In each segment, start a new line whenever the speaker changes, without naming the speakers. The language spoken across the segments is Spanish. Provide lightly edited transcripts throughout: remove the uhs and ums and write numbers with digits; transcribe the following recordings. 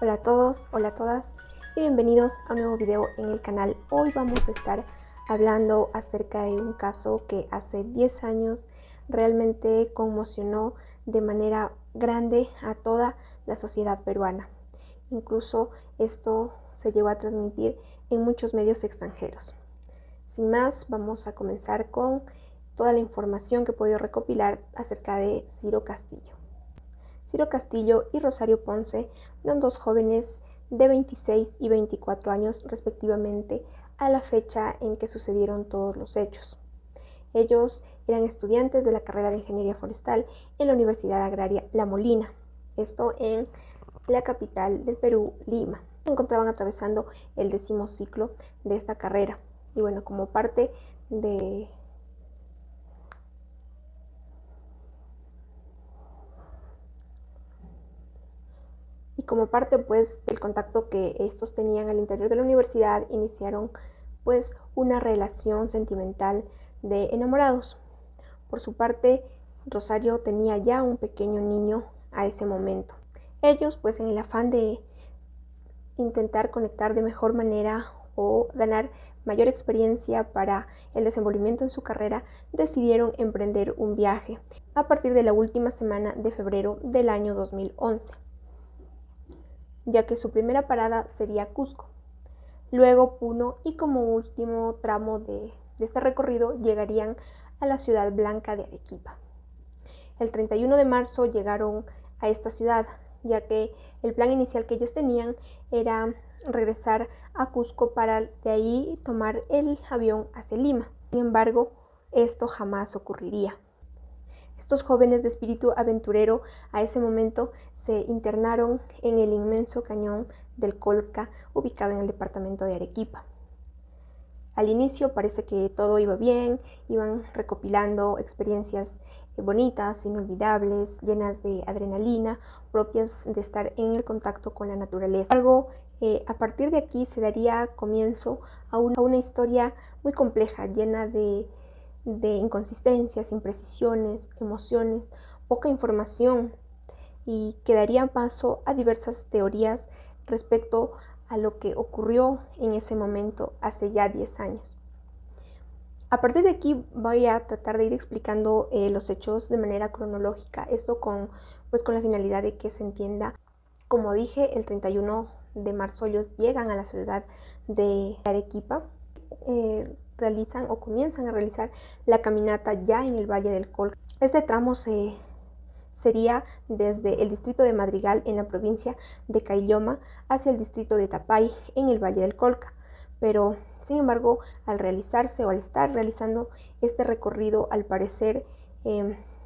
Hola a todos, hola a todas y bienvenidos a un nuevo video en el canal. Hoy vamos a estar hablando acerca de un caso que hace 10 años realmente conmocionó de manera grande a toda la sociedad peruana. Incluso esto se llegó a transmitir en muchos medios extranjeros. Sin más, vamos a comenzar con toda la información que he podido recopilar acerca de Ciro Castillo. Ciro Castillo y Rosario Ponce eran dos jóvenes de 26 y 24 años respectivamente a la fecha en que sucedieron todos los hechos. Ellos eran estudiantes de la carrera de Ingeniería Forestal en la Universidad Agraria La Molina, esto en la capital del Perú, Lima. Se encontraban atravesando el 10º ciclo de esta carrera y bueno, como parte de pues del contacto que estos tenían al interior de la universidad, iniciaron pues una relación sentimental de enamorados. Por su parte, Rosario tenía ya un pequeño niño a ese momento. Ellos pues en el afán de intentar conectar de mejor manera o ganar mayor experiencia para el desenvolvimiento en su carrera, decidieron emprender un viaje a partir de la última semana de febrero del año 2011. Ya que su primera parada sería Cusco, luego Puno y como último tramo de este recorrido llegarían a la ciudad blanca de Arequipa. El 31 de marzo llegaron a esta ciudad, ya que el plan inicial que ellos tenían era regresar a Cusco para de ahí tomar el avión hacia Lima. Sin embargo, esto jamás ocurriría. Estos jóvenes de espíritu aventurero a ese momento se internaron en el inmenso cañón del Colca, ubicado en el departamento de Arequipa. Al inicio parece que todo iba bien, iban recopilando experiencias bonitas, inolvidables, llenas de adrenalina, propias de estar en el contacto con la naturaleza. Sin embargo, a partir de aquí se daría comienzo a una historia muy compleja, llena de inconsistencias, imprecisiones, emociones, poca información, y que daría paso a diversas teorías respecto a lo que ocurrió en ese momento hace ya 10 años. A partir de aquí voy a tratar de ir explicando los hechos de manera cronológica, esto con la finalidad de que se entienda. Como dije, el 31 de marzo ellos llegan a la ciudad de Arequipa, realizan o comienzan a realizar la caminata ya en el Valle del Colca. Este tramo sería desde el distrito de Madrigal en la provincia de Caylloma hacia el distrito de Tapay en el Valle del Colca. Pero, sin embargo, al realizarse o al estar realizando este recorrido, al parecer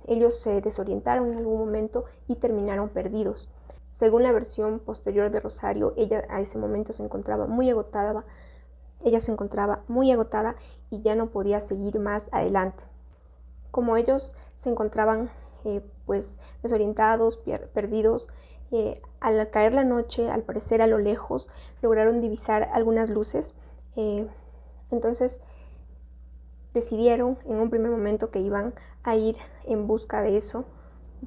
ellos se desorientaron en algún momento y terminaron perdidos. Según la versión posterior de Rosario, ella a ese momento se encontraba muy agotada. Ella se encontraba muy agotada y ya no podía seguir más adelante. Como ellos se encontraban pues desorientados, perdidos, al caer la noche, al parecer a lo lejos, lograron divisar algunas luces. Entonces decidieron en un primer momento que iban a ir en busca de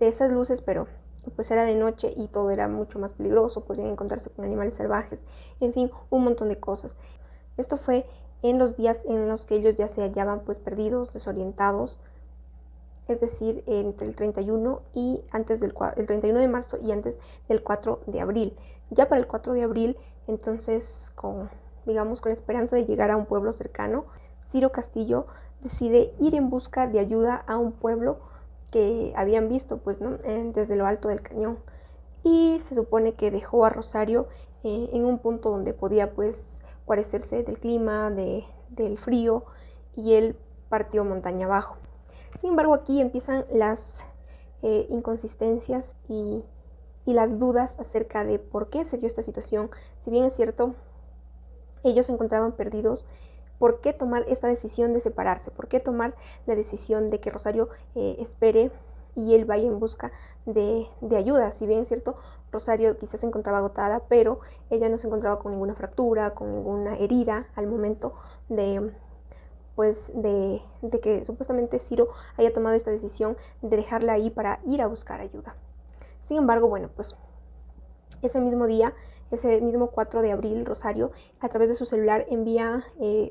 esas luces, pero pues era de noche y todo era mucho más peligroso, podrían encontrarse con animales salvajes, en fin, un montón de cosas. Esto fue en los días en los que ellos ya se hallaban pues perdidos, desorientados, es decir, entre el 31 y el 31 de marzo y antes del 4 de abril. Ya para el 4 de abril, entonces, con la esperanza de llegar a un pueblo cercano, Ciro Castillo decide ir en busca de ayuda a un pueblo que habían visto desde lo alto del cañón. Y se supone que dejó a Rosario en un punto donde podía guarecerse del clima, del frío, y él partió montaña abajo. Sin embargo, aquí empiezan las inconsistencias y las dudas acerca de por qué se dio esta situación. Si bien es cierto, ellos se encontraban perdidos, ¿por qué tomar esta decisión de separarse? ¿Por qué tomar la decisión de que Rosario espere y él vaya en busca de ayuda? Si bien es cierto, Rosario quizás se encontraba agotada, pero ella no se encontraba con ninguna fractura, con ninguna herida al momento de que supuestamente Ciro haya tomado esta decisión de dejarla ahí para ir a buscar ayuda. Sin embargo, ese mismo día Ese mismo 4 de abril, Rosario, a través de su celular, envía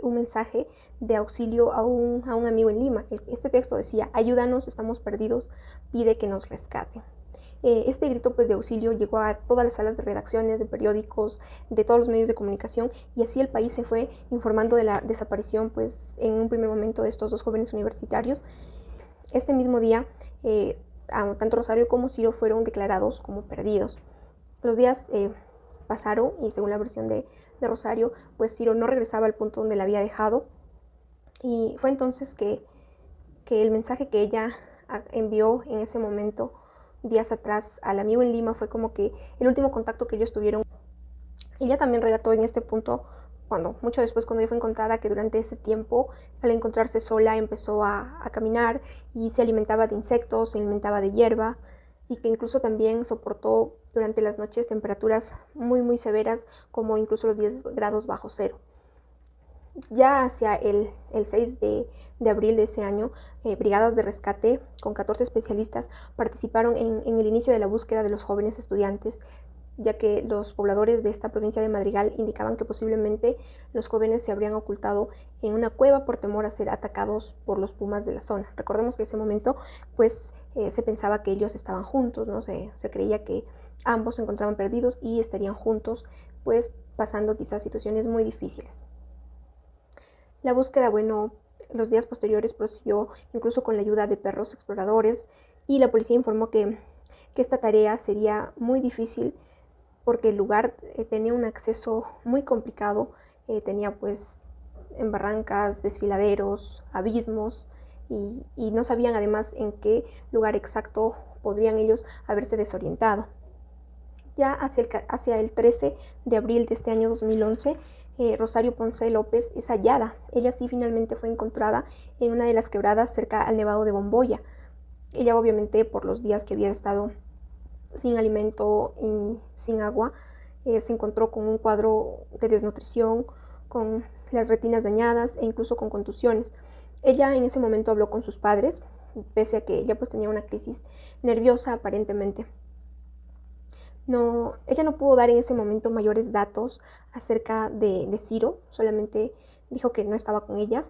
un mensaje de auxilio a un amigo en Lima. Este texto decía: ayúdanos, estamos perdidos, pide que nos rescaten. Este grito pues, de auxilio llegó a todas las salas de redacciones, de periódicos, de todos los medios de comunicación, y así el país se fue informando de la desaparición pues, en un primer momento de estos dos jóvenes universitarios. Este mismo día, tanto Rosario como Ciro fueron declarados como perdidos. Los días pasaron y según la versión de Rosario, pues Ciro no regresaba al punto donde la había dejado, y fue entonces que el mensaje que ella envió en ese momento, días atrás, al amigo en Lima, fue como que el último contacto que ellos tuvieron. Ella también relató en este punto, mucho después, cuando ella fue encontrada, que durante ese tiempo, al encontrarse sola, empezó a caminar y se alimentaba de insectos, se alimentaba de hierba, y que incluso también soportó durante las noches temperaturas muy muy severas, como incluso los 10 grados bajo cero. Ya hacia el 6 de abril de ese año, brigadas de rescate con 14 especialistas participaron en el inicio de la búsqueda de los jóvenes estudiantes, ya que los pobladores de esta provincia de Madrigal indicaban que posiblemente los jóvenes se habrían ocultado en una cueva por temor a ser atacados por los pumas de la zona. Recordemos que en ese momento pues se pensaba que ellos estaban juntos, ¿no? Se creía que ambos se encontraban perdidos y estarían juntos, pues pasando quizás situaciones muy difíciles. La búsqueda, los días posteriores prosiguió incluso con la ayuda de perros exploradores, y la policía informó que esta tarea sería muy difícil porque el lugar tenía un acceso muy complicado, tenía pues en barrancas, desfiladeros, abismos, y no sabían además en qué lugar exacto podrían ellos haberse desorientado. Ya hacia el 13 de abril de este año 2011, Rosario Ponce López es hallada. Ella sí finalmente fue encontrada en una de las quebradas cerca al Nevado de Bomboya. Ella obviamente por los días que había estado sin alimento y sin agua, se encontró con un cuadro de desnutrición, con las retinas dañadas e incluso con contusiones. Ella en ese momento habló con sus padres, pese a que ella pues tenía una crisis nerviosa aparentemente. Ella no pudo dar en ese momento mayores datos acerca de Ciro, solamente dijo que no estaba con ella,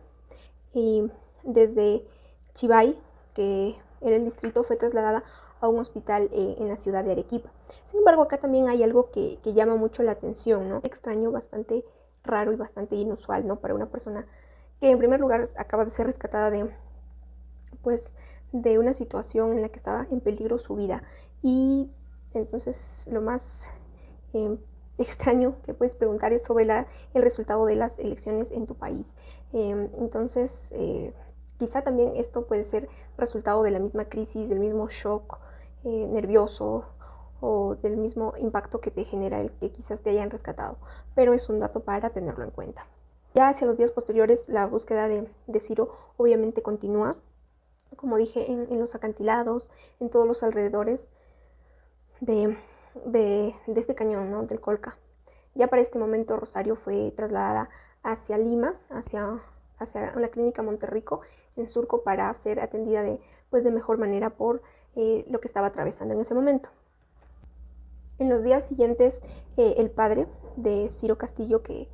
y desde Chivay, que era el distrito, fue trasladada a un hospital en la ciudad de Arequipa. Sin embargo, acá también hay algo que llama mucho la atención, ¿no? Extraño, bastante raro y bastante inusual, ¿no? Para una persona que en primer lugar acaba de ser rescatada de una situación en la que estaba en peligro su vida. Y entonces lo más extraño que puedes preguntar es sobre el resultado de las elecciones en tu país. Entonces, quizá también esto puede ser resultado de la misma crisis, del mismo shock nervioso, o del mismo impacto que te genera el que quizás te hayan rescatado, pero es un dato para tenerlo en cuenta. Ya hacia los días posteriores, la búsqueda de Ciro obviamente continúa, como dije, en los acantilados, en todos los alrededores de este cañón, ¿no? Del Colca. Ya para este momento Rosario fue trasladada hacia Lima, hacia la clínica Monterrico en Surco, para ser atendida de mejor manera por lo que estaba atravesando en ese momento. En los días siguientes, el padre de Ciro Castillo, que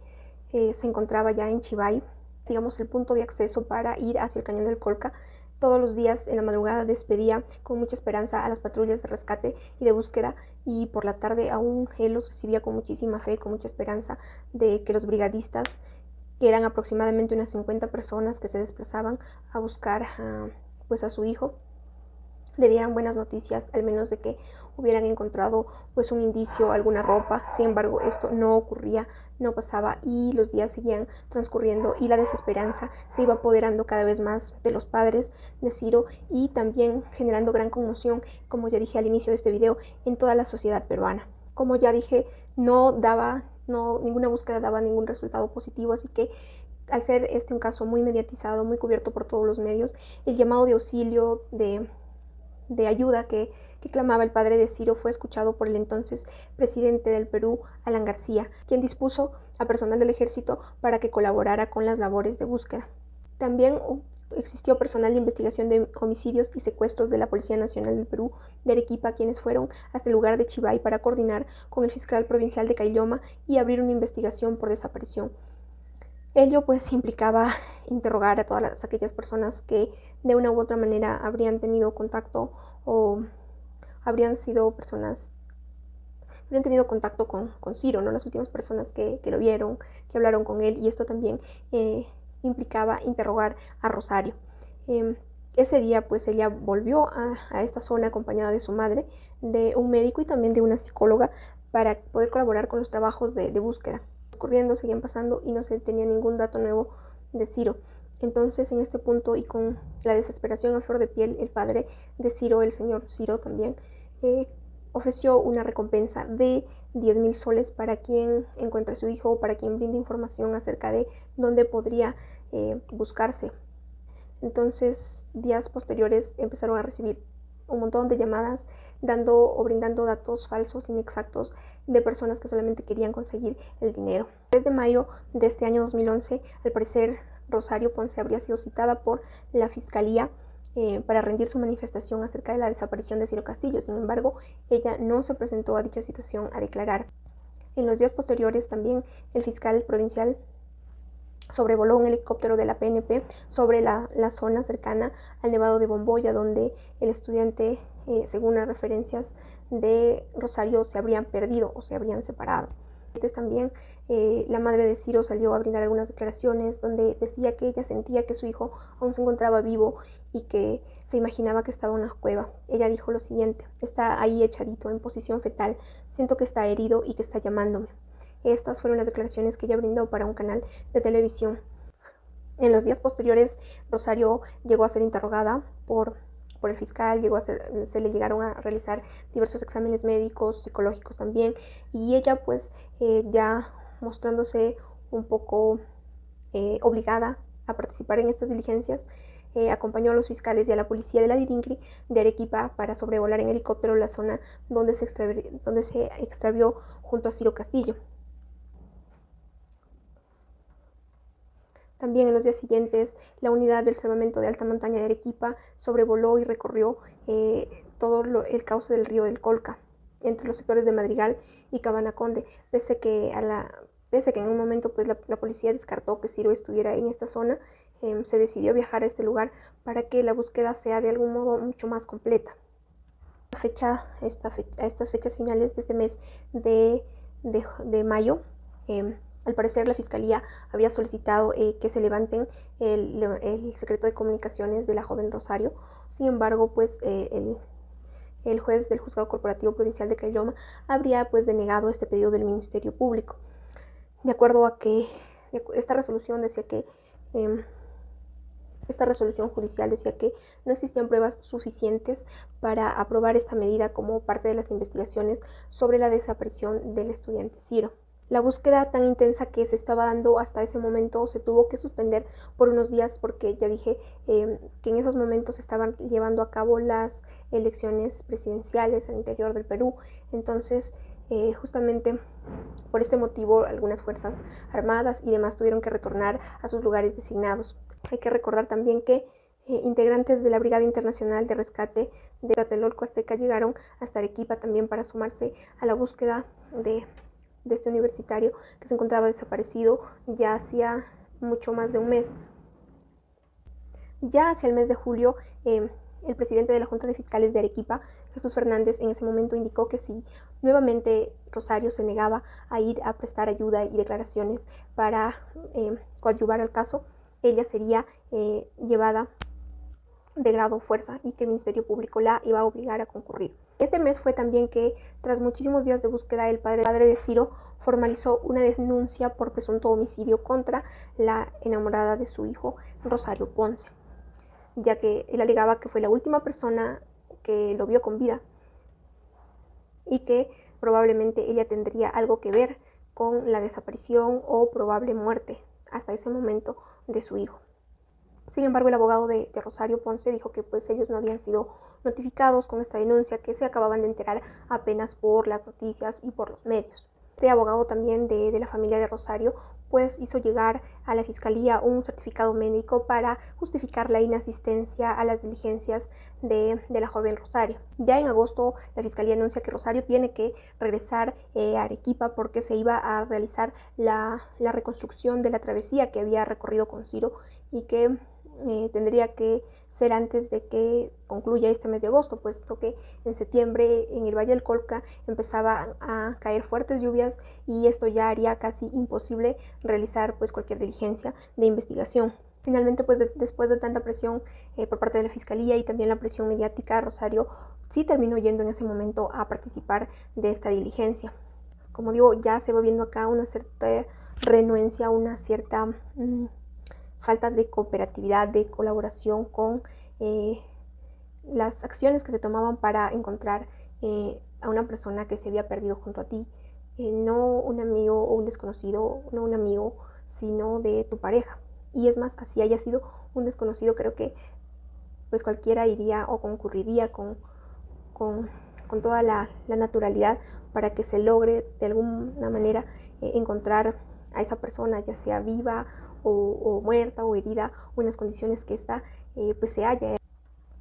se encontraba ya en Chivay, digamos el punto de acceso para ir hacia el cañón del Colca, todos los días en la madrugada despedía con mucha esperanza a las patrullas de rescate y de búsqueda, y por la tarde aún él los recibía con muchísima fe, con mucha esperanza de que los brigadistas, que eran aproximadamente unas 50 personas que se desplazaban a buscar a su hijo, le dieran buenas noticias, al menos de que hubieran encontrado un indicio, alguna ropa. Sin embargo, esto no ocurría, no pasaba, y los días seguían transcurriendo y la desesperanza se iba apoderando cada vez más de los padres de Ciro, y también generando gran conmoción, como ya dije al inicio de este video, en toda la sociedad peruana. Como ya dije, ninguna búsqueda daba ningún resultado positivo, así que al ser un caso muy mediatizado, muy cubierto por todos los medios, el llamado de auxilio, de ayuda que clamaba el padre de Ciro fue escuchado por el entonces presidente del Perú, Alan García, quien dispuso a personal del ejército para que colaborara con las labores de búsqueda. También existió personal de investigación de homicidios y secuestros de la Policía Nacional del Perú de Arequipa, quienes fueron hasta el lugar de Chivay para coordinar con el fiscal provincial de Caylloma y abrir una investigación por desaparición. Ello pues implicaba interrogar a todas aquellas personas que de una u otra manera habrían tenido contacto o habrían tenido contacto con Ciro, ¿no? Las últimas personas que lo vieron, que hablaron con él, y esto también implicaba interrogar a Rosario. Ese día pues ella volvió a esta zona acompañada de su madre, de un médico y también de una psicóloga para poder colaborar con los trabajos de búsqueda. Corriendo, seguían pasando y no se tenía ningún dato nuevo de Ciro. Entonces, en este punto y con la desesperación a flor de piel, el padre de Ciro, el señor Ciro también, ofreció una recompensa de 10,000 soles para quien encuentre a su hijo o para quien brinde información acerca de dónde podría buscarse. Entonces, días posteriores empezaron a recibir un montón de llamadas dando o brindando datos falsos, inexactos, de personas que solamente querían conseguir el dinero. El 3 de mayo de este año 2011, al parecer, Rosario Ponce habría sido citada por la Fiscalía para rendir su manifestación acerca de la desaparición de Ciro Castillo. Sin embargo, ella no se presentó a dicha citación a declarar. En los días posteriores también el fiscal provincial sobrevoló un helicóptero de la PNP sobre la zona cercana al Nevado de Bomboya, donde el estudiante, según las referencias de Rosario, se habrían perdido o se habrían separado. También la madre de Ciro salió a brindar algunas declaraciones donde decía que ella sentía que su hijo aún se encontraba vivo y que se imaginaba que estaba en una cueva. Ella dijo lo siguiente: está ahí echadito en posición fetal, siento que está herido y que está llamándome. Estas fueron las declaraciones que ella brindó para un canal de televisión. En los días posteriores, Rosario llegó a ser interrogada por el fiscal, se le llegaron a realizar diversos exámenes médicos, psicológicos también, y ella pues ya mostrándose un poco obligada a participar en estas diligencias, acompañó a los fiscales y a la policía de la DIRINCRI de Arequipa para sobrevolar en helicóptero la zona donde se extravió junto a Ciro Castillo. También en los días siguientes, la unidad del Salvamento de Alta Montaña de Arequipa sobrevoló y recorrió todo el cauce del río del Colca, entre los sectores de Madrigal y Cabanaconde, pese que en un momento pues, la policía descartó que Ciro estuviera en esta zona. Se decidió viajar a este lugar para que la búsqueda sea de algún modo mucho más completa. A estas fechas finales de este mes de mayo, al parecer la Fiscalía había solicitado que se levanten el secreto de comunicaciones de la joven Rosario. Sin embargo, pues el juez del Juzgado Corporativo Provincial de Caylloma habría pues denegado este pedido del Ministerio Público. De acuerdo a que esta resolución judicial decía que no existían pruebas suficientes para aprobar esta medida como parte de las investigaciones sobre la desaparición del estudiante Ciro. La búsqueda tan intensa que se estaba dando hasta ese momento se tuvo que suspender por unos días porque ya dije que en esos momentos se estaban llevando a cabo las elecciones presidenciales al interior del Perú. Entonces, justamente por este motivo, algunas fuerzas armadas y demás tuvieron que retornar a sus lugares designados. Hay que recordar también que integrantes de la Brigada Internacional de Rescate de Tlatelolco Azteca llegaron hasta Arequipa también para sumarse a la búsqueda de este universitario que se encontraba desaparecido ya hacía mucho más de un mes. Ya hacia el mes de julio, el presidente de la Junta de Fiscales de Arequipa, Jesús Fernández, en ese momento indicó que si nuevamente Rosario se negaba a ir a prestar ayuda y declaraciones para coadyuvar al caso, ella sería llevada de grado fuerza y que el Ministerio Público la iba a obligar a concurrir. Este mes fue también que, tras muchísimos días de búsqueda, el padre de Ciro formalizó una denuncia por presunto homicidio contra la enamorada de su hijo, Rosario Ponce, ya que él alegaba que fue la última persona que lo vio con vida y que probablemente ella tendría algo que ver con la desaparición o probable muerte hasta ese momento de su hijo. Sin embargo, el abogado de Rosario Ponce dijo que pues ellos no habían sido notificados con esta denuncia, que se acababan de enterar apenas por las noticias y por los medios. Este abogado también de la familia de Rosario pues hizo llegar a la Fiscalía un certificado médico para justificar la inasistencia a las diligencias de la joven Rosario. Ya en agosto la Fiscalía anuncia que Rosario tiene que regresar a Arequipa porque se iba a realizar la reconstrucción de la travesía que había recorrido con Ciro y que tendría que ser antes de que concluya este mes de agosto, puesto que en septiembre en el Valle del Colca empezaban a caer fuertes lluvias y esto ya haría casi imposible realizar pues cualquier diligencia de investigación. Finalmente, pues después de tanta presión por parte de la Fiscalía y también la presión mediática, Rosario sí terminó yendo en ese momento a participar de esta diligencia. Como digo, ya se va viendo acá una cierta renuencia, una cierta falta de cooperatividad, de colaboración con las acciones que se tomaban para encontrar a una persona que se había perdido junto a ti. No un amigo o un desconocido, no un amigo, sino de tu pareja. Y es más, así haya sido un desconocido, creo que pues cualquiera iría o concurriría con toda la naturalidad para que se logre de alguna manera encontrar a esa persona, ya sea viva o muerta o herida, o en las condiciones que ésta pues se halla.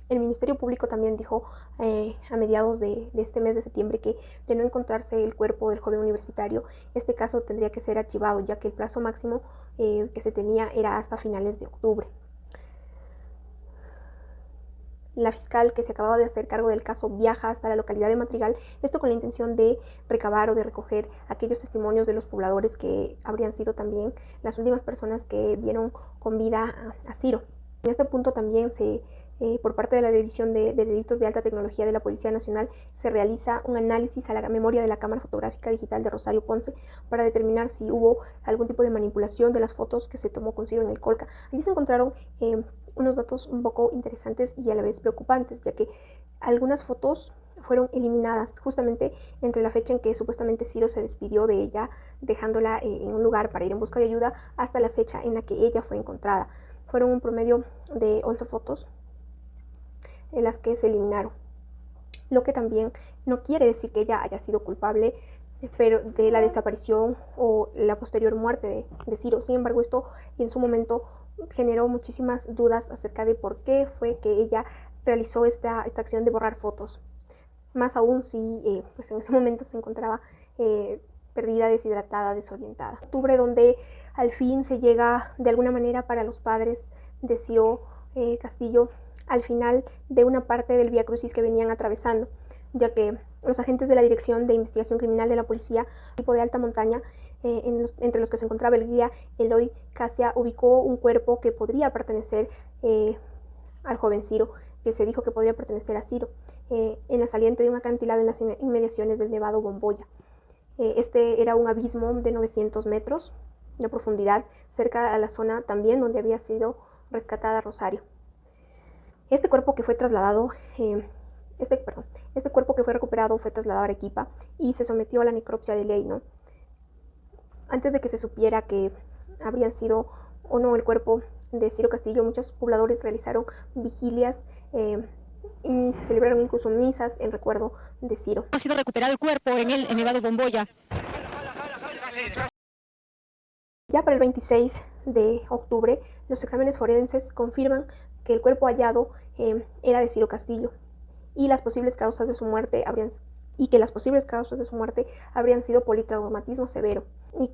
El Ministerio Público también dijo a mediados de este mes de septiembre que de no encontrarse el cuerpo del joven universitario, este caso tendría que ser archivado, ya que el plazo máximo que se tenía era hasta finales de octubre. La fiscal que se acababa de hacer cargo del caso viaja hasta la localidad de Madrigal, esto con la intención de recabar o de recoger aquellos testimonios de los pobladores que habrían sido también las últimas personas que vieron con vida a Ciro. En este punto también por parte de la División de Delitos de Alta Tecnología de la Policía Nacional se realiza un análisis a la memoria de la cámara fotográfica digital de Rosario Ponce para determinar si hubo algún tipo de manipulación de las fotos que se tomó con Ciro en el Colca. Allí se encontraron unos datos un poco interesantes y a la vez preocupantes, ya que algunas fotos fueron eliminadas justamente entre la fecha en que supuestamente Ciro se despidió de ella, dejándola en un lugar para ir en busca de ayuda, hasta la fecha en la que ella fue encontrada. Fueron un promedio de 11 fotos en las que se eliminaron, lo que también no quiere decir que ella haya sido culpable pero de la desaparición o la posterior muerte de Ciro. Sin embargo, esto en su momento generó muchísimas dudas acerca de por qué fue que ella realizó esta acción de borrar fotos, más aún si pues en ese momento se encontraba perdida, deshidratada, desorientada. Octubre, donde al fin se llega de alguna manera para los padres de Ciro Castillo al final de una parte del Vía Crucis que venían atravesando, ya que los agentes de la Dirección de Investigación Criminal de la Policía, tipo de alta montaña, entre los que se encontraba el guía Eloy Casia, ubicó un cuerpo que podría pertenecer al joven Ciro, que se dijo que podría pertenecer a Ciro, en la saliente de un acantilado en las inmediaciones del Nevado Bomboya. Este era un abismo de 900 metros de profundidad, cerca a la zona también donde había sido rescatada Rosario. Este cuerpo que fue trasladado, este cuerpo que fue recuperado fue trasladado a Arequipa y se sometió a la necropsia de ley, ¿no? Antes de que se supiera que habrían sido o no el cuerpo de Ciro Castillo, muchos pobladores realizaron vigilias y se celebraron incluso misas en recuerdo de Ciro.
Ha sido recuperado el cuerpo en el Nevado Bomboya.
Ya para el 26 de octubre, los exámenes forenses confirman que el cuerpo hallado era de Ciro Castillo y las posibles causas de su muerte habrían sido politraumatismo severo y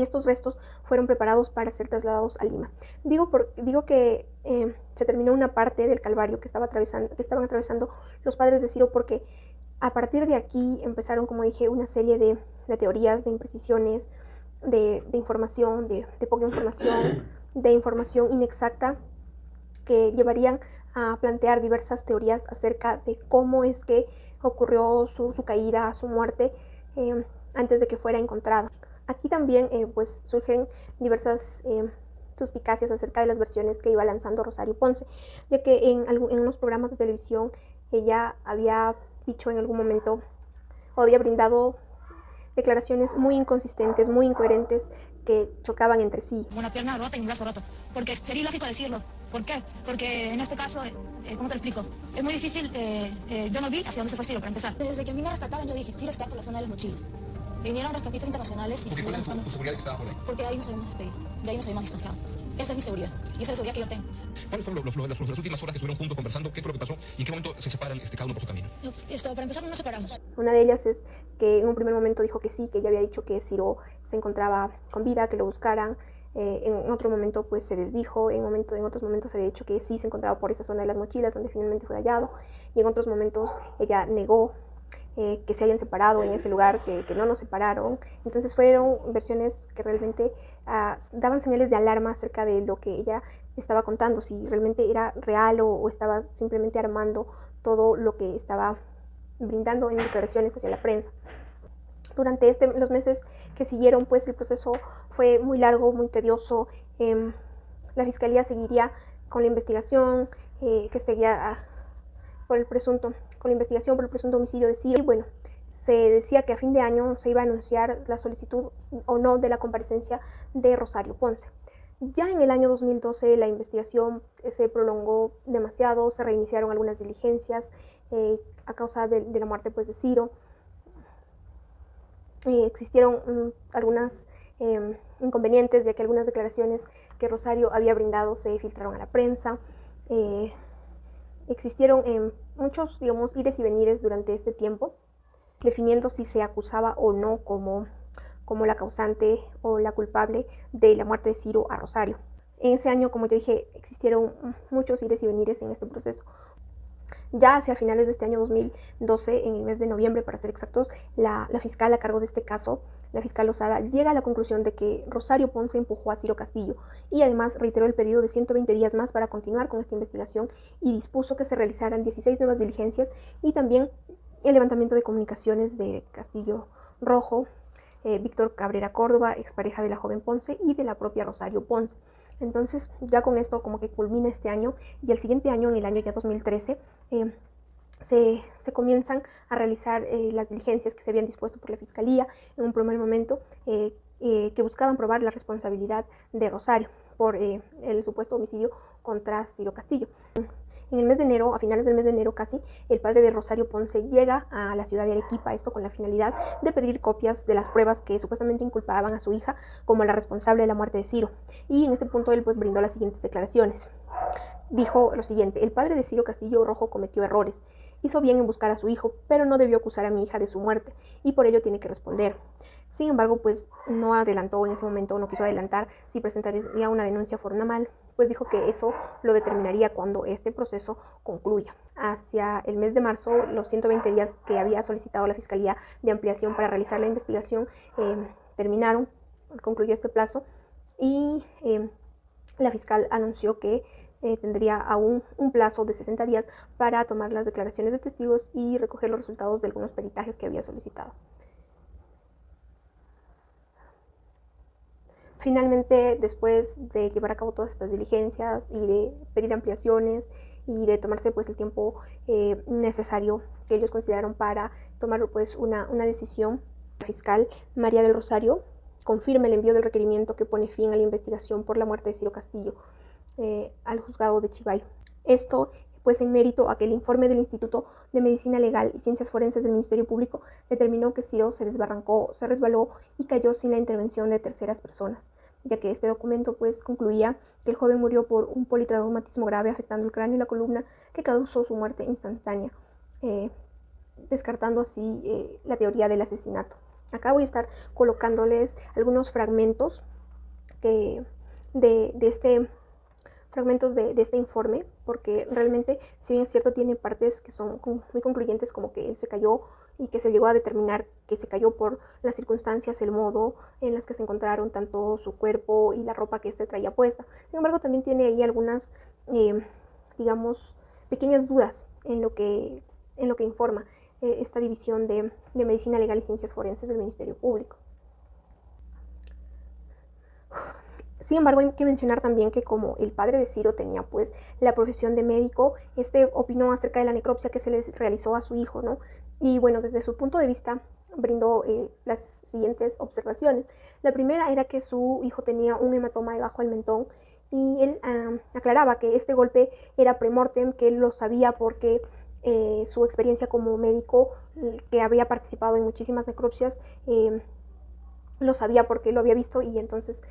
estos restos fueron preparados para ser trasladados a Lima. Digo que se terminó una parte del calvario que estaban atravesando los padres de Ciro, porque a partir de aquí empezaron, como dije, una serie de teorías, de imprecisiones, de información, de poca información, de información inexacta, que llevarían a plantear diversas teorías acerca de cómo es que ocurrió su caída, su muerte, antes de que fuera encontrado. Aquí también pues surgen diversas suspicacias acerca de las versiones que iba lanzando Rosario Ponce, ya que en unos programas de televisión ella había dicho en algún momento o había brindado declaraciones muy inconsistentes, muy incoherentes, que chocaban entre sí.
Una pierna rota y un brazo roto, porque sería ilógico decirlo. ¿Por qué? Porque en este caso, ¿cómo te lo explico? Es muy difícil, yo no vi hacia dónde se fue Ciro, para empezar. Desde que a mí me rescataron yo dije, Ciro está por la zona de los mochiles. Vinieron rescatistas internacionales y
Porque ¿cuál
estuvieron
es
buscando.
tu seguridad que estaba por ahí?
Porque ahí nos habíamos despedido, de ahí nos habíamos distanciado. Esa es mi seguridad, y esa es la seguridad que yo tengo.
¿Cuáles fueron las últimas horas que estuvieron juntos conversando? ¿Qué fue lo que pasó? ¿Y en qué momento se separan cada uno por su camino?
Para empezar, no nos separamos.
Una de ellas es que en un primer momento dijo que sí, que ella había dicho que Ciro se encontraba con vida, que lo buscaran. En otro momento pues se desdijo, en otros momentos había dicho que sí se encontraba por esa zona de las mochilas donde finalmente fue hallado, y en otros momentos ella negó que se hayan separado en ese lugar, que no nos separaron. Entonces fueron versiones que realmente daban señales de alarma acerca de lo que ella estaba contando, si realmente era real o estaba simplemente armando todo lo que estaba brindando en declaraciones hacia la prensa. Durante los meses que siguieron, pues el proceso fue muy largo, muy tedioso. La fiscalía seguiría con la investigación que seguía con la investigación por el presunto homicidio de Ciro. Y bueno, se decía que a fin de año se iba a anunciar la solicitud o no de la comparecencia de Rosario Ponce. Ya en el año 2012 la investigación se prolongó demasiado, se reiniciaron algunas diligencias a causa de la muerte pues, de Ciro. Existieron algunas inconvenientes, ya que algunas declaraciones que Rosario había brindado se filtraron a la prensa. Existieron muchos, digamos, ires y venires durante este tiempo, definiendo si se acusaba o no como la causante o la culpable de la muerte de Ciro a Rosario. En ese año, como ya dije, existieron muchos ires y venires en este proceso. Ya hacia finales de este año 2012, en el mes de noviembre para ser exactos, la fiscal a cargo de este caso, la fiscal Lozada, llega a la conclusión de que Rosario Ponce empujó a Ciro Castillo y además reiteró el pedido de 120 días más para continuar con esta investigación y dispuso que se realizaran 16 nuevas diligencias y también el levantamiento de comunicaciones de Castillo Rojo, Víctor Cabrera Córdoba, expareja de la joven Ponce, y de la propia Rosario Ponce. Entonces, ya con esto como que culmina este año, y el siguiente año, en el año ya 2013, se comienzan a realizar las diligencias que se habían dispuesto por la Fiscalía en un primer momento, que buscaban probar la responsabilidad de Rosario por el supuesto homicidio contra Ciro Castillo. En el mes de enero, a finales del mes de enero casi, el padre de Rosario Ponce llega a la ciudad de Arequipa, esto con la finalidad de pedir copias de las pruebas que supuestamente inculpaban a su hija como la responsable de la muerte de Ciro. Y en este punto él pues brindó las siguientes declaraciones. Dijo lo siguiente: el padre de Ciro Castillo Rojo cometió errores, hizo bien en buscar a su hijo, pero no debió acusar a mi hija de su muerte, y por ello tiene que responder. Sin embargo, pues no adelantó en ese momento, no quiso adelantar si presentaría una denuncia formal, pues dijo que eso lo determinaría cuando este proceso concluya. Hacia el mes de marzo, los 120 días que había solicitado la Fiscalía de ampliación para realizar la investigación terminaron, concluyó este plazo, y la fiscal anunció que tendría aún un plazo de 60 días para tomar las declaraciones de testigos y recoger los resultados de algunos peritajes que había solicitado. Finalmente, después de llevar a cabo todas estas diligencias y de pedir ampliaciones y de tomarse pues el tiempo necesario que ellos consideraron para tomar pues una decisión, la fiscal María del Rosario confirma el envío del requerimiento que pone fin a la investigación por la muerte de Ciro Castillo al juzgado de Chivay. Esto pues en mérito a que el informe del Instituto de Medicina Legal y Ciencias Forenses del Ministerio Público determinó que Ciro se resbaló y cayó sin la intervención de terceras personas, ya que este documento pues concluía que el joven murió por un politraumatismo grave afectando el cráneo y la columna que causó su muerte instantánea, descartando así la teoría del asesinato. Acá voy a estar colocándoles algunos fragmentos de este informe, porque realmente, si bien es cierto, tiene partes que son muy concluyentes, como que él se cayó y que se llegó a determinar que se cayó por las circunstancias, el modo en las que se encontraron tanto su cuerpo y la ropa que se traía puesta. Sin embargo, también tiene ahí algunas, digamos, pequeñas dudas en lo que informa esta división de Medicina Legal y Ciencias Forenses del Ministerio Público. Sin embargo, hay que mencionar también que como el padre de Ciro tenía pues la profesión de médico, opinó acerca de la necropsia que se le realizó a su hijo, ¿no? Y bueno, desde su punto de vista brindó las siguientes observaciones. La primera era que su hijo tenía un hematoma debajo del mentón, y él aclaraba que este golpe era premortem, que él lo sabía porque su experiencia como médico, que había participado en muchísimas necropsias, lo sabía porque lo había visto y entonces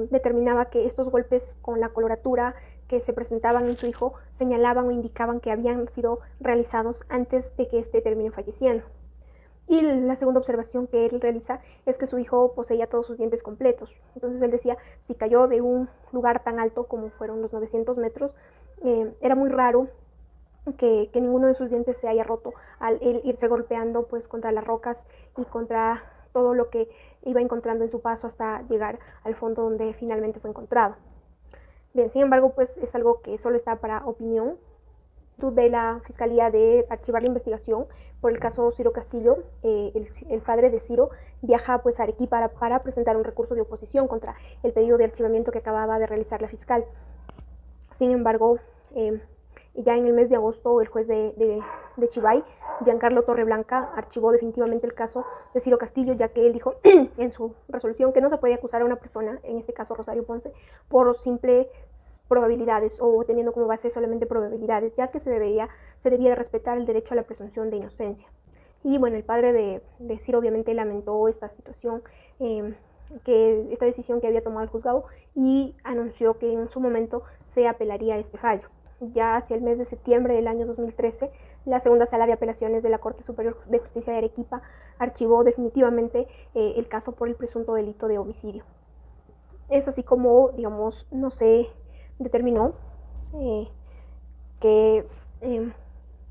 determinaba que estos golpes con la coloratura que se presentaban en su hijo señalaban o indicaban que habían sido realizados antes de que éste termine falleciendo. Y la segunda observación que él realiza es que su hijo poseía todos sus dientes completos. Entonces él decía, si cayó de un lugar tan alto como fueron los 900 metros, era muy raro que ninguno de sus dientes se haya roto al él irse golpeando pues contra las rocas y contra todo lo que iba encontrando en su paso hasta llegar al fondo donde finalmente fue encontrado. Bien, sin embargo, pues es algo que solo está para opinión de la Fiscalía de archivar la investigación por el caso Ciro Castillo. El padre de Ciro viaja pues a Arequipa para presentar un recurso de oposición contra el pedido de archivamiento que acababa de realizar la fiscal. Sin embargo, ya en el mes de agosto, el juez de Chivay, Giancarlo Torreblanca, archivó definitivamente el caso de Ciro Castillo, ya que él dijo en su resolución que no se puede acusar a una persona, en este caso Rosario Ponce, por simples probabilidades o teniendo como base solamente probabilidades, ya que se debía de respetar el derecho a la presunción de inocencia. Y bueno, el padre de Ciro obviamente lamentó esta situación, esta decisión que había tomado el juzgado, y anunció que en su momento se apelaría a este fallo. Ya hacia el mes de septiembre del año 2013, la segunda sala de apelaciones de la Corte Superior de Justicia de Arequipa archivó definitivamente el caso por el presunto delito de homicidio. Es así como, digamos, no se determinó que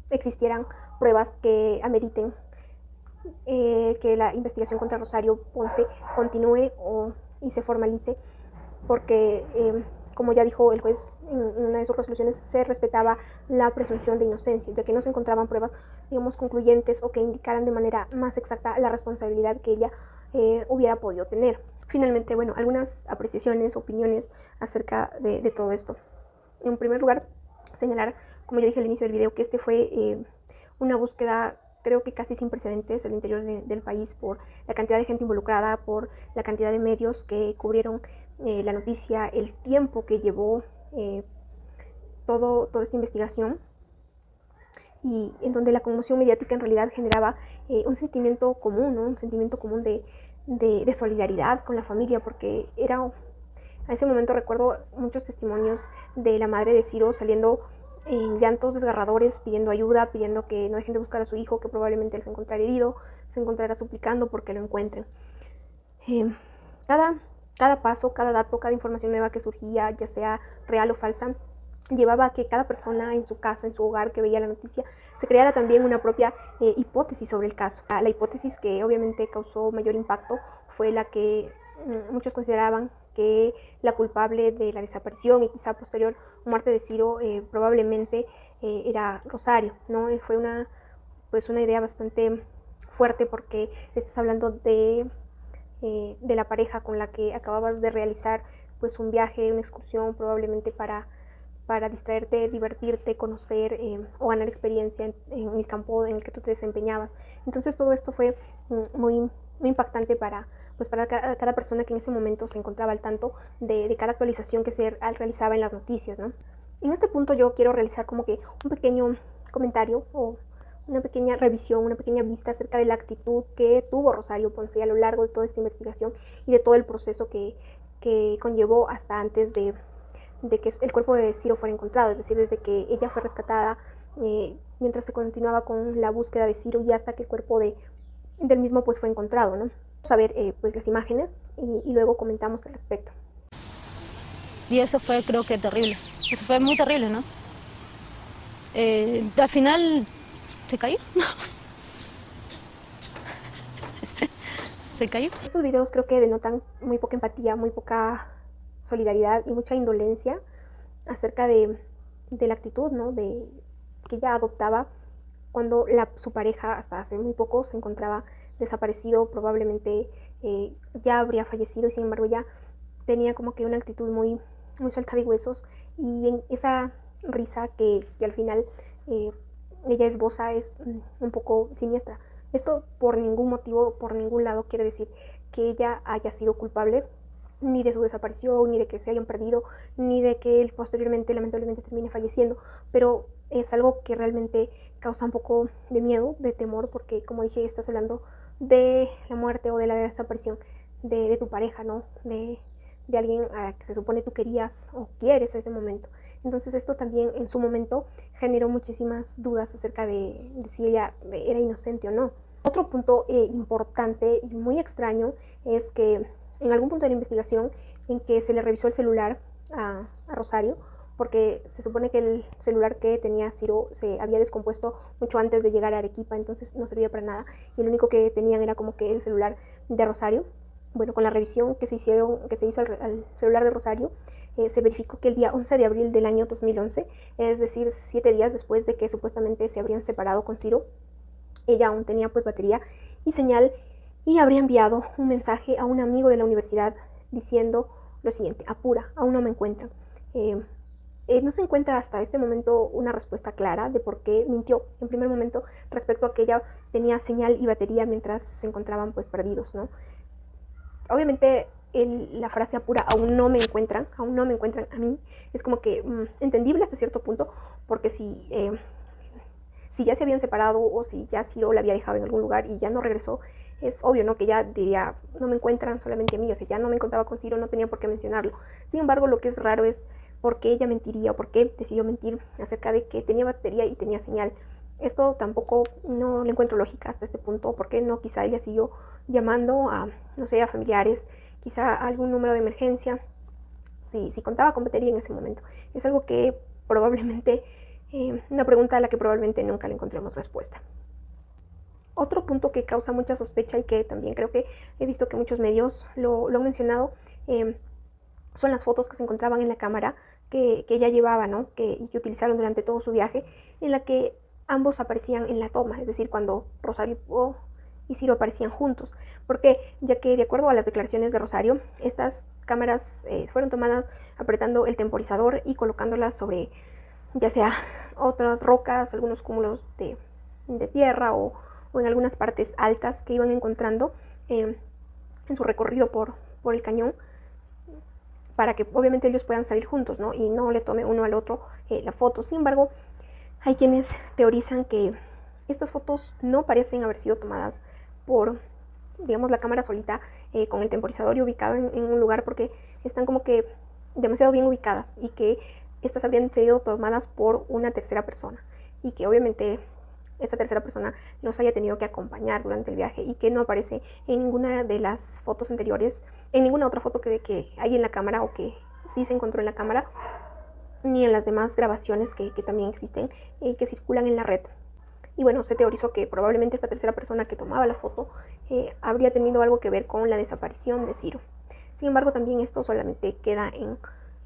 existieran pruebas que ameriten que la investigación contra Rosario Ponce continúe y se formalice, porque como ya dijo el juez en una de sus resoluciones, se respetaba la presunción de inocencia, ya que no se encontraban pruebas, digamos, concluyentes o que indicaran de manera más exacta la responsabilidad que ella hubiera podido tener. Finalmente, bueno, algunas apreciaciones, opiniones acerca de todo esto. En primer lugar, señalar, como ya dije al inicio del video, que este fue una búsqueda creo que casi sin precedentes al interior del país por la cantidad de gente involucrada, por la cantidad de medios que cubrieron la noticia, el tiempo que llevó toda esta investigación, y en donde la conmoción mediática en realidad generaba un sentimiento común, ¿no? Un sentimiento común de solidaridad con la familia, porque a ese momento recuerdo muchos testimonios de la madre de Ciro saliendo en llantos desgarradores, pidiendo ayuda, pidiendo que no dejen de buscar a su hijo, que probablemente él se encontrara herido, se encontrará suplicando porque lo encuentren. Cada paso, cada dato, cada información nueva que surgía, ya sea real o falsa, llevaba a que cada persona en su casa, en su hogar que veía la noticia, se creara también una propia hipótesis sobre el caso. La hipótesis que obviamente causó mayor impacto fue la que muchos consideraban que la culpable de la desaparición y quizá posterior muerte de Ciro probablemente era Rosario, ¿no? Fue una idea bastante fuerte, porque estás hablando de la pareja con la que acababas de realizar pues un viaje, una excursión, probablemente para distraerte, divertirte, conocer o ganar experiencia en el campo en el que tú te desempeñabas. Entonces todo esto fue muy impactante para cada persona que en ese momento se encontraba al tanto de cada actualización que se realizaba en las noticias, ¿no? En este punto yo quiero realizar como que un pequeño comentario o una pequeña revisión, una pequeña vista acerca de la actitud que tuvo Rosario Ponce a lo largo de toda esta investigación y de todo el proceso que conllevó hasta antes de que el cuerpo de Ciro fuera encontrado, es decir, desde que ella fue rescatada, mientras se continuaba con la búsqueda de Ciro y hasta que el cuerpo del mismo pues fue encontrado, ¿no? Vamos a ver pues las imágenes y luego comentamos al respecto.
Y eso fue, creo que terrible. Eso fue muy terrible, ¿no? Al final se cayó. Se cayó.
Estos videos creo que denotan muy poca empatía, muy poca solidaridad y mucha indolencia acerca de la actitud, ¿no? que ella adoptaba cuando su pareja hasta hace muy poco se encontraba desaparecido, probablemente ya habría fallecido, y sin embargo ya tenía como que una actitud muy suelta de huesos, y en esa risa que al final ella esboza es un poco siniestra. Esto por ningún motivo, por ningún lado quiere decir que ella haya sido culpable ni de su desaparición, ni de que se hayan perdido, ni de que él posteriormente lamentablemente termine falleciendo, pero es algo que realmente causa un poco de miedo, de temor, porque como dije, estás hablando de la muerte o de la desaparición de tu pareja, ¿no? De alguien a la que se supone tú querías o quieres en ese momento. Entonces esto también en su momento generó muchísimas dudas acerca de si ella era inocente o no. Otro punto importante y muy extraño es que en algún punto de la investigación en que se le revisó el celular a Rosario, porque se supone que el celular que tenía Ciro se había descompuesto mucho antes de llegar a Arequipa, entonces no servía para nada, y lo único que tenían era como que el celular de Rosario. Bueno, con la revisión que se hizo al celular de Rosario, se verificó que el día 11 de abril del año 2011, es decir, 7 días después de que supuestamente se habrían separado con Ciro, ella aún tenía pues batería y señal y habría enviado un mensaje a un amigo de la universidad diciendo lo siguiente: apura, aún no me encuentran. No se encuentra hasta este momento una respuesta clara de por qué mintió en primer momento respecto a que ella tenía señal y batería mientras se encontraban pues perdidos, ¿no? Obviamente la frase apura, aún no me encuentran a mí, es como que entendible hasta cierto punto, porque si ya se habían separado o si ya Ciro la había dejado en algún lugar y ya no regresó, es obvio, ¿no? Que ella diría, no me encuentran solamente a mí, o sea, ya no me encontraba con Ciro, no tenía por qué mencionarlo. Sin embargo, lo que es raro es por qué ella mentiría o por qué decidió mentir acerca de que tenía batería y tenía señal. Esto tampoco no le encuentro lógica hasta este punto. ¿Por qué no? Quizá ella siguió llamando a, no sé, a familiares, quizá a algún número de emergencia, si contaba con batería en ese momento. Es algo que probablemente, una pregunta a la que probablemente nunca le encontremos respuesta. Otro punto que causa mucha sospecha y que también creo que he visto que muchos medios lo han mencionado, son las fotos que se encontraban en la cámara que ella llevaba, ¿no? Y que utilizaron durante todo su viaje, en la que ambos aparecían en la toma, es decir, cuando Rosario y Ciro aparecían juntos. Porque, ya que de acuerdo a las declaraciones de Rosario, estas cámaras fueron tomadas apretando el temporizador y colocándolas sobre, ya sea otras rocas, algunos cúmulos de tierra o en algunas partes altas que iban encontrando en su recorrido por el cañón, para que obviamente ellos puedan salir juntos, ¿no? Y no le tome uno al otro la foto. Sin embargo, hay quienes teorizan que estas fotos no parecen haber sido tomadas por, digamos, la cámara solita con el temporizador y ubicado en un lugar, porque están como que demasiado bien ubicadas y que estas habrían sido tomadas por una tercera persona y que obviamente esta tercera persona nos haya tenido que acompañar durante el viaje y que no aparece en ninguna de las fotos anteriores, en ninguna otra foto que hay en la cámara o que sí se encontró en la cámara, ni en las demás grabaciones que también existen y que circulan en la red. Y bueno, se teorizó que probablemente esta tercera persona que tomaba la foto habría tenido algo que ver con la desaparición de Ciro. Sin embargo, también esto solamente queda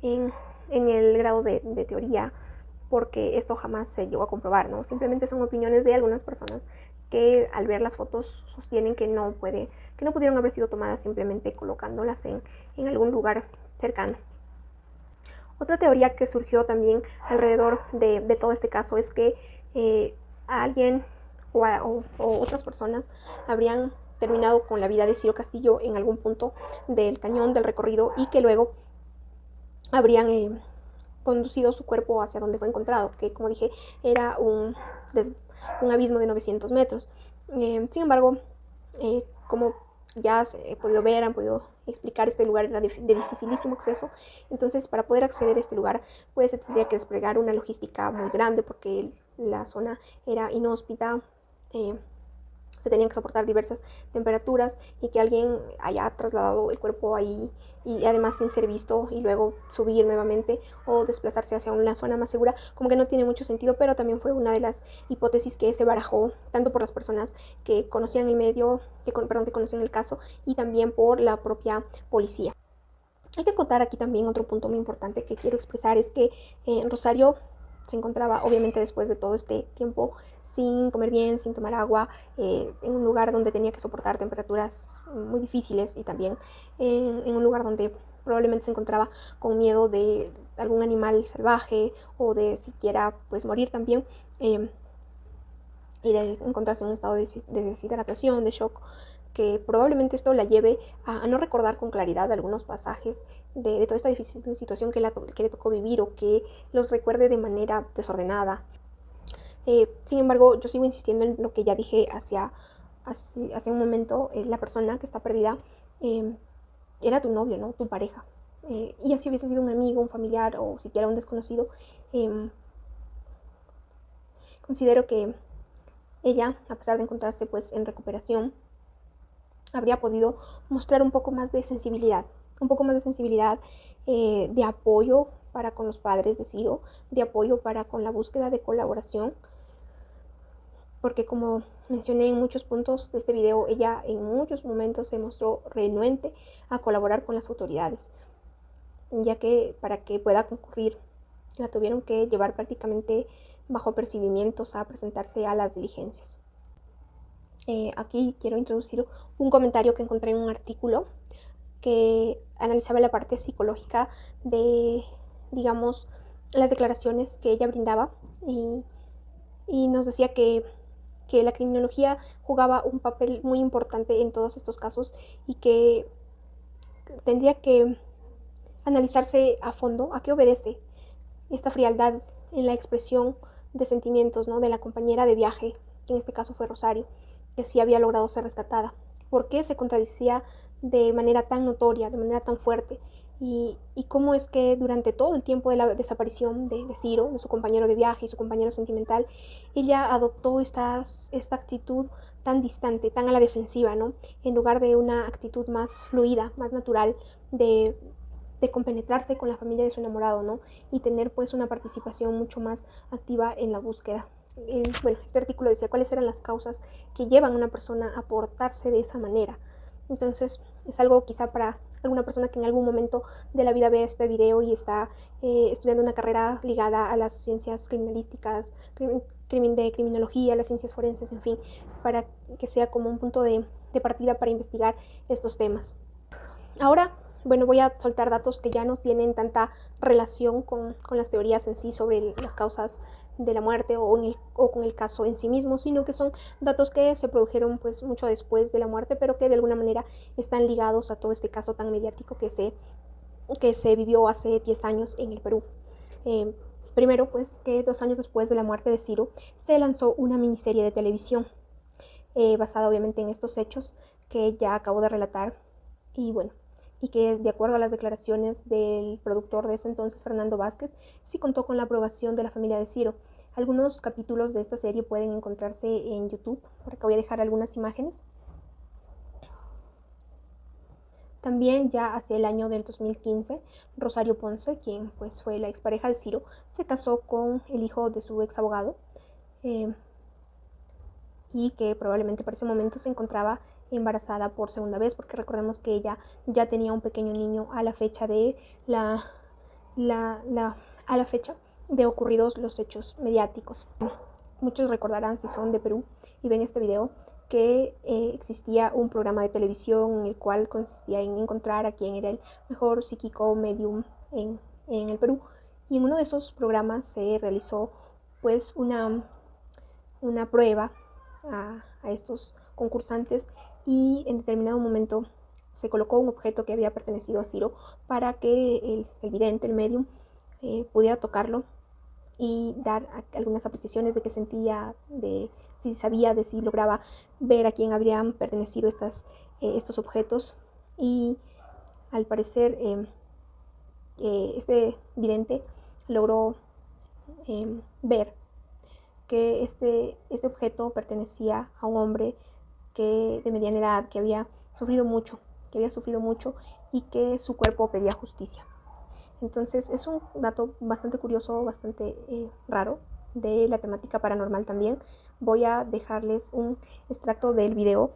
en el grado de teoría, porque esto jamás se llegó a comprobar, ¿no? Simplemente son opiniones de algunas personas que al ver las fotos sostienen que no pudieron haber sido tomadas simplemente colocándolas en algún lugar cercano. Otra teoría que surgió también alrededor de todo este caso es que alguien o otras personas habrían terminado con la vida de Ciro Castillo en algún punto del cañón del recorrido y que luego habrían conducido su cuerpo hacia donde fue encontrado, que como dije era un abismo de 900 metros. Sin embargo, como ya he podido ver, han podido explicar, este lugar era de dificilísimo acceso. Entonces, para poder acceder a este lugar, pues se tendría que desplegar una logística muy grande porque la zona era inhóspita, se tenían que soportar diversas temperaturas y que alguien haya trasladado el cuerpo ahí y además sin ser visto y luego subir nuevamente o desplazarse hacia una zona más segura, como que no tiene mucho sentido, pero también fue una de las hipótesis que se barajó tanto por las personas que conocían el medio, que conocían el caso, y también por la propia policía. Hay que acotar aquí también otro punto muy importante que quiero expresar, es que Rosario se encontraba obviamente después de todo este tiempo sin comer bien, sin tomar agua, en un lugar donde tenía que soportar temperaturas muy difíciles y también en un lugar donde probablemente se encontraba con miedo de algún animal salvaje o de siquiera pues morir también, y de encontrarse en un estado de deshidratación, de shock, que probablemente esto la lleve a no recordar con claridad algunos pasajes de toda esta difícil situación que le tocó vivir, o que los recuerde de manera desordenada. Sin embargo, yo sigo insistiendo en lo que ya dije hace un momento. La persona que está perdida era tu novio, ¿no? Tu pareja. Y así hubiese sido un amigo, un familiar o siquiera un desconocido, considero que ella, a pesar de encontrarse pues en recuperación, habría podido mostrar un poco más de sensibilidad, de apoyo para con los padres de Ciro, de apoyo para con la búsqueda de colaboración, porque como mencioné en muchos puntos de este video, ella en muchos momentos se mostró renuente a colaborar con las autoridades, ya que para que pueda concurrir la tuvieron que llevar prácticamente bajo apercibimientos a presentarse a las diligencias. Aquí quiero introducir un comentario que encontré en un artículo que analizaba la parte psicológica de, digamos, las declaraciones que ella brindaba y nos decía que la criminología jugaba un papel muy importante en todos estos casos y que tendría que analizarse a fondo a qué obedece esta frialdad en la expresión de sentimientos, ¿no?, de la compañera de viaje, que en este caso fue Rosario, que sí había logrado ser rescatada. ¿Por qué se contradecía de manera tan notoria, de manera tan fuerte? Y cómo es que durante todo el tiempo de la desaparición de Ciro, de su compañero de viaje y su compañero sentimental, ella adoptó esta actitud tan distante, tan a la defensiva, ¿no?, en lugar de una actitud más fluida, más natural, de compenetrarse con la familia de su enamorado, ¿no?, y tener pues una participación mucho más activa en la búsqueda. Bueno, este artículo decía cuáles eran las causas que llevan a una persona a portarse de esa manera. Entonces es algo quizá para alguna persona que en algún momento de la vida ve este video y está estudiando una carrera ligada a las ciencias criminalísticas, de criminología, las ciencias forenses, en fin, para que sea como un punto de partida para investigar estos temas. Ahora, bueno, voy a soltar datos que ya no tienen tanta relación con las teorías en sí sobre las causas de la muerte o con el caso en sí mismo, sino que son datos que se produjeron pues mucho después de la muerte, pero que de alguna manera están ligados a todo este caso tan mediático que se vivió hace 10 años en el Perú. Primero, pues que 2 años después de la muerte de Ciro, se lanzó una miniserie de televisión basada obviamente en estos hechos que ya acabo de relatar y que de acuerdo a las declaraciones del productor de ese entonces, Fernando Vázquez, sí contó con la aprobación de la familia de Ciro. Algunos capítulos de esta serie pueden encontrarse en YouTube, por acá voy a dejar algunas imágenes. También ya hacia el año del 2015, Rosario Ponce, quien pues fue la expareja de Ciro, se casó con el hijo de su ex abogado y que probablemente para ese momento se encontraba embarazada por segunda vez, porque recordemos que ella ya tenía un pequeño niño a la fecha de a la fecha de ocurridos los hechos mediáticos. Muchos recordarán, si son de Perú y ven este video, que existía un programa de televisión en el cual consistía en encontrar a quién era el mejor psíquico medium en el Perú, y en uno de esos programas se realizó pues una prueba a estos concursantes y en determinado momento se colocó un objeto que había pertenecido a Ciro para que el vidente, el medium, pudiera tocarlo y dar algunas apreciaciones de qué sentía, de si sabía, de si lograba ver a quién habrían pertenecido estos objetos. Y al parecer este vidente logró ver que este objeto pertenecía a un hombre de mediana edad, que había sufrido mucho y que su cuerpo pedía justicia. Entonces es un dato bastante curioso, bastante raro de la temática paranormal también. Voy a dejarles un extracto del video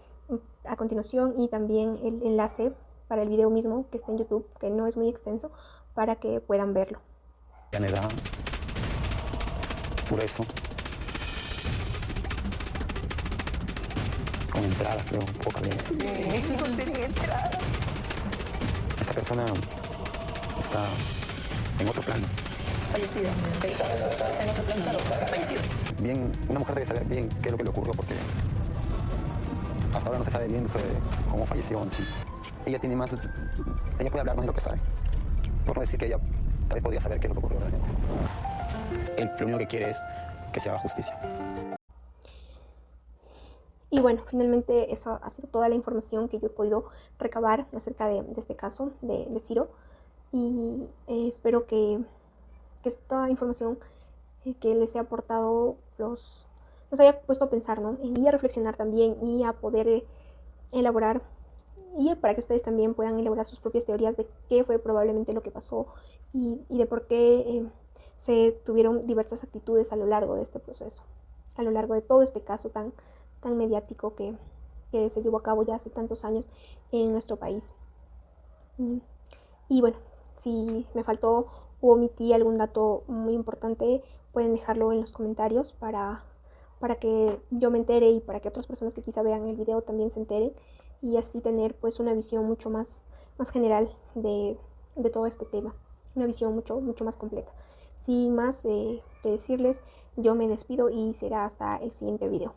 a continuación y también el enlace para el video mismo que está en YouTube, que no es muy extenso, para que puedan verlo.
Edad, por eso. Con entradas, creo, pocas veces.
Sí, no tenía entradas.
Esta persona está en otro plano.
Fallecido. En otro plano, claro, fallecido.
Bien, una mujer debe saber bien qué es lo que le ocurrió, porque hasta ahora no se sabe bien sobre cómo falleció en sí. Ella puede hablar más de lo que sabe. Por no decir que ella tal vez podría saber qué es lo que ocurrió realmente. Él lo único que quiere es que se haga justicia.
Y bueno, finalmente esa ha sido toda la información que yo he podido recabar acerca de este caso de Ciro. Y espero que esta información que les he aportado los haya puesto a pensar, ¿no? Y a reflexionar también y a poder elaborar, y para que ustedes también puedan elaborar sus propias teorías de qué fue probablemente lo que pasó y de por qué se tuvieron diversas actitudes a lo largo de este proceso, a lo largo de todo este caso tan mediático que se llevó a cabo ya hace tantos años en nuestro país. Y bueno, si me faltó u omití algún dato muy importante, pueden dejarlo en los comentarios para que yo me entere y para que otras personas que quizá vean el video también se enteren, y así tener pues una visión mucho más general de todo este tema, una visión mucho más completa. Sin más que decirles, yo me despido y será hasta el siguiente video.